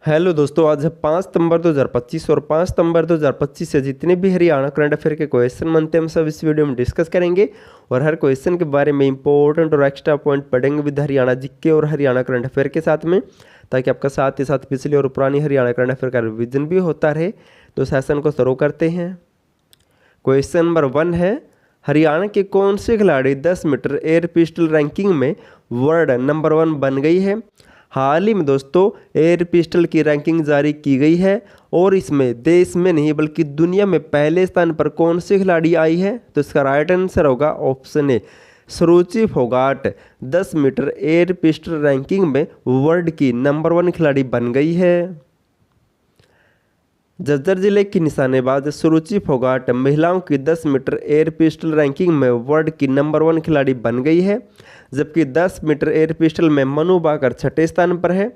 Hello दोस्तों, आज है 5 सितंबर 2025 और 5 सितंबर 2025 से जितने भी हरियाणा करंट अफेयर के क्वेश्चन बनते हैं हम सब इस वीडियो में डिस्कस करेंगे और हर क्वेश्चन के बारे में इंपॉर्टेंट और एक्स्ट्रा पॉइंट पढ़ेंगे विद हरियाणा जीके और हरियाणा करंट अफेयर के साथ में, ताकि आपका साथ ही साथ पिछली और पुरानी हरियाणा करंट अफेयर का रिविजन भी होता रहे। तो सेशन को शुरू करते हैं। क्वेश्चन नंबर 1 है, हरियाणा के कौन से खिलाड़ी 10 मीटर एयर पिस्टल रैंकिंग में वर्ल्ड नंबर 1 बन गई है। हाल ही में दोस्तों एयर पिस्टल की रैंकिंग जारी की गई है और इसमें देश में नहीं बल्कि दुनिया में पहले स्थान पर कौन सी खिलाड़ी आई है। तो इसका राइट आंसर होगा option A, Suruchi Phogat 10 metre air pistol ranking में वर्ल्ड की नंबर 1 खिलाड़ी बन गई है। झज्जर जिले की निशानेबाज सुरुचि फोगाट महिलाओं की 10 मीटर एयर पिस्टल रैंकिंग में वर्ल्ड की नंबर 1 खिलाड़ी बन गई है, जबकि 10 मीटर एयर पिस्टल में मनु बाकर छठे स्थान पर है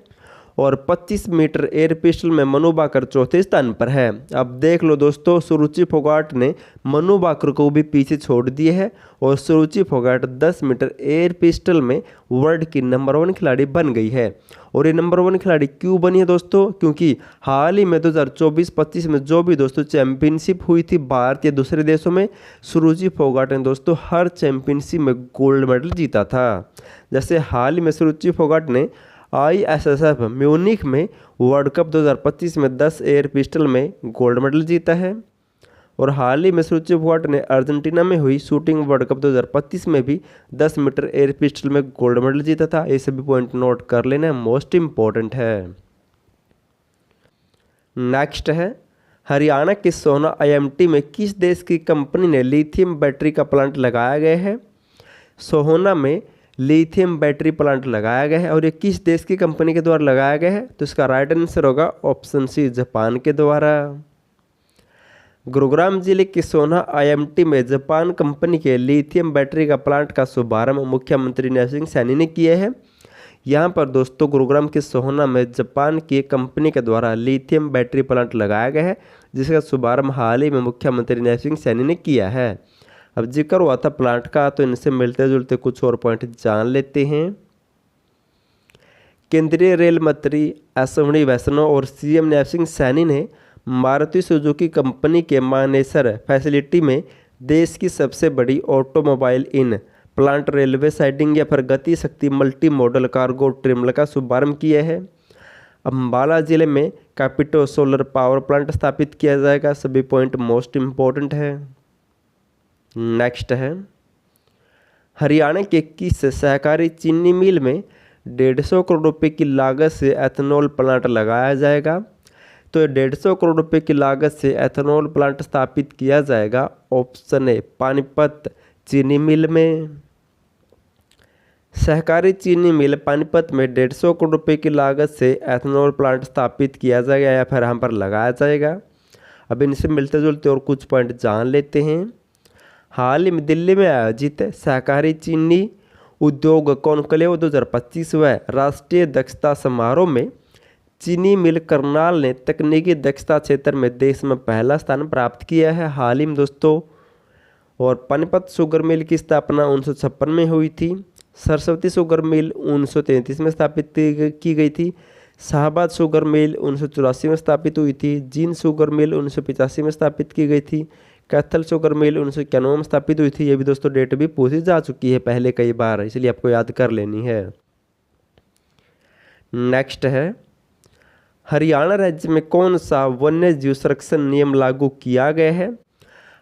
और 25 मीटर एयर पिस्टल में मनु बाकर चौथे स्थान पर है। अब देख लो दोस्तों, सुरुचि फोगाट ने मनु बाकर को भी पीछे छोड़ दिए है और सुरुचि फोगाट 10 मीटर एयर पिस्टल में वर्ल्ड की नंबर 1 खिलाड़ी बन गई है। और ये नंबर 1 खिलाड़ी क्यों बनी है दोस्तों, क्योंकि हाल ही में 2024-25 में जो भी दोस्तों चैंपियनशिप हुई थी भारत या दूसरे देशों में, सुरुचि फोगाट ने दोस्तों हर चैंपियनशिप में गोल्ड मेडल जीता था। जैसे हाल ही में सुरुचि फोगाट ने ISSF म्यूनिख में वर्ल्ड कप 2025 में 10 एयर पिस्टल में गोल्ड मेडल जीता है और हाल ही में सुरुचि फोगाट ने अर्जेंटीना में हुई शूटिंग वर्ल्ड कप 2025 में भी 10 मीटर एयर पिस्टल में गोल्ड मेडल जीता था। ये सभी पॉइंट नोट कर लेना, मोस्ट इम्पोर्टेंट है। नेक्स्ट है, हरियाणा के सोहना IMT में किस देश की कंपनी ने लिथियम बैटरी का प्लांट लगाया गया है। सोहना में लिथियम बैटरी प्लांट लगाया गया है और ये किस देश की कंपनी के द्वारा लगाया गया है। तो इसका राइट आंसर होगा ऑप्शन सी, जापान के द्वारा। गुरुग्राम जिले के सोहना IMT में जापान कंपनी के लिथियम बैटरी का प्लांट का शुभारंभ मुख्यमंत्री नैब सिंह सैनी ने किया है। यहाँ पर दोस्तों गुरुग्राम के सोहना में जापान की कंपनी के द्वारा लिथियम बैटरी प्लांट लगाया गया है, जिसका शुभारंभ हाल ही में मुख्यमंत्री नैब सिंह सैनी ने किया है। अब जिक्र हुआ था प्लांट का, तो इनसे मिलते जुलते कुछ और पॉइंट जान लेते हैं। केंद्रीय रेल मंत्री अश्विनी वैष्णव और CM नैब सिंह सैनी ने मारुति सुजुकी कंपनी के मानेसर फैसिलिटी में देश की सबसे बड़ी automobile in plant railway siding या फिर गति शक्ति मल्टी मॉडल कार्गो टर्मिनल का शुभारंभ किया है। अम्बाला जिले में कैपिटो सोलर पावर प्लांट स्थापित किया जाएगा। सभी पॉइंट मोस्ट इम्पोर्टेंट है। नेक्स्ट है, हरियाणा के किस सहकारी चीनी मिल में 150 करोड़ रुपए की लागत से एथेनॉल प्लांट लगाया जाएगा। तो 150 करोड़ रुपए की लागत से एथेनॉल प्लांट स्थापित किया जाएगा। ऑप्शन ए, पानीपत चीनी मिल में। सहकारी चीनी मिल पानीपत में 150 करोड़ रुपए की लागत से एथेनॉल प्लांट स्थापित किया जाएगा या फिर यहाँ पर लगाया जाएगा। अब इनसे मिलते जुलते और कुछ पॉइंट जान लेते हैं। हाल ही में दिल्ली में आयोजित सहकारी चीनी उद्योग कॉन्क्लेव 2025 व राष्ट्रीय दक्षता समारोह में चीनी मिल करनाल ने तकनीकी दक्षता क्षेत्र में देश में पहला स्थान प्राप्त किया है हाल ही में दोस्तों। और पानीपत शुगर मिल की स्थापना 1956 में हुई थी। सरस्वती शुगर मिल 1933 में स्थापित की गई थी। शाहबाद शुगर मिल 1984 में स्थापित हुई थी। जींद शुगर मिल 1985 में स्थापित की गई थी। कैथल शुगर मिल 1991 में स्थापित हुई थी। ये भी दोस्तों डेट भी पूछी जा चुकी है पहले कई बार, इसलिए आपको याद कर लेनी है। नेक्स्ट है, हरियाणा राज्य में कौन सा वन्य जीव संरक्षण नियम लागू किया गया है।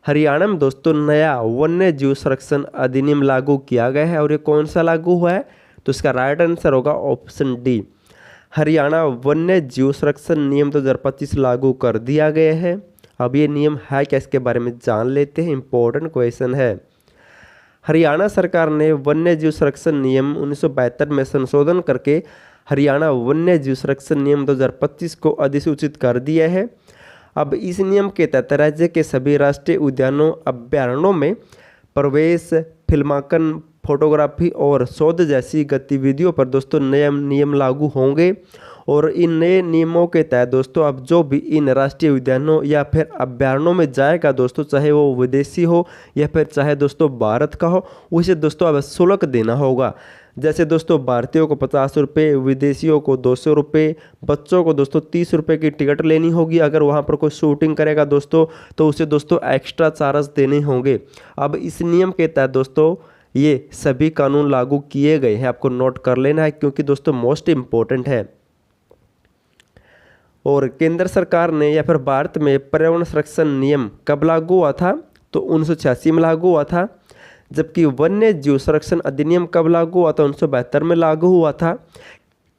हरियाणा में दोस्तों नया वन्य जीव संरक्षण अधिनियम लागू किया गया है और ये कौन सा लागू हुआ है। तो इसका राइट आंसर होगा ऑप्शन डी, हरियाणा वन्य जीव संरक्षण नियम 2025 लागू कर दिया गया है। अब ये नियम है क्या, इसके बारे में जान लेते हैं, इंपॉर्टेंट क्वेश्चन है। हरियाणा सरकार ने वन्य जीव संरक्षण नियम 1972 में संशोधन करके हरियाणा वन्य जीव संरक्षण नियम 2025 को अधिसूचित कर दिया है। अब इस नियम के तहत राज्य के सभी राष्ट्रीय उद्यानों अभ्यारण्यों में प्रवेश, फिल्मांकन, फोटोग्राफी और शोध जैसी गतिविधियों पर दोस्तों नए नियम लागू होंगे। और इन नए नियमों के तहत दोस्तों अब जो भी इन राष्ट्रीय उद्यानों या फिर अभ्यारण्यों में जाएगा दोस्तों, चाहे वो विदेशी हो या फिर चाहे दोस्तों भारत का हो, उसे दोस्तों अब शुल्क देना होगा। जैसे दोस्तों भारतीयों को 50 रुपये, विदेशियों को 200 रुपये, बच्चों को दोस्तों 30 रुपये की टिकट लेनी होगी। अगर वहाँ पर कोई शूटिंग करेगा दोस्तों तो उसे दोस्तों एक्स्ट्रा चार्ज देने होंगे। अब इस नियम के तहत दोस्तों ये सभी कानून लागू किए गए हैं, आपको नोट कर लेना है क्योंकि दोस्तों मोस्ट इम्पोर्टेंट है। और केंद्र सरकार ने या फिर भारत में पर्यावरण संरक्षण नियम कब लागू हुआ था? तो 1986 में लागू हुआ था। जबकि वन्य जीव संरक्षण अधिनियम कब लागू हुआ था? 1972 में लागू हुआ था।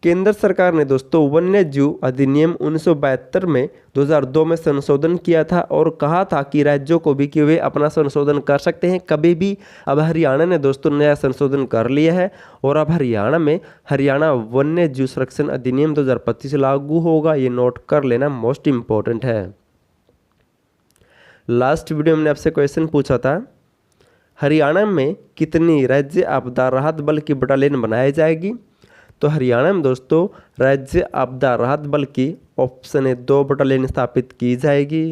केंद्र सरकार ने दोस्तों वन्य जीव अधिनियम 1972 में 2002 में संशोधन किया था और कहा था कि राज्यों को भी कि वे अपना संशोधन कर सकते हैं कभी भी। अब हरियाणा ने दोस्तों नया संशोधन कर लिया है और अब हरियाणा में हरियाणा वन्य जीव संरक्षण अधिनियम 2025 लागू होगा। ये नोट कर लेना, मोस्ट इम्पोर्टेंट है। लास्ट वीडियो में आपसे क्वेश्चन पूछा था, हरियाणा में कितनी राज्य आपदा राहत बल की बटालियन बनाई जाएगी? तो हरियाणा में दोस्तों राज्य आपदा राहत बल की ऑप्शन है 2 बटालियन स्थापित की जाएगी।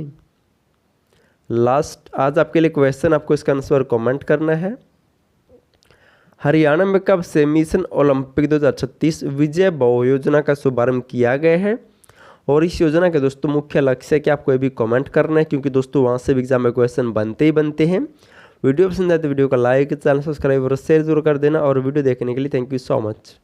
लास्ट आज आपके लिए क्वेश्चन, आपको इसका आंसर कमेंट करना है। हरियाणा में कब से मिशन ओलंपिक 2036 विजय भव योजना का शुभारंभ किया गया है? और इस योजना के दोस्तों मुख्य लक्ष्य क्या, आपको ये भी कमेंट करना है क्योंकि दोस्तों वहाँ से भी एग्जाम में क्वेश्चन बनते ही बनते हैं। वीडियो पसंद आए तो वीडियो को लाइक, चैनल सब्सक्राइब और शेयर जरूर कर देना। और वीडियो देखने के लिए थैंक यू सो मच।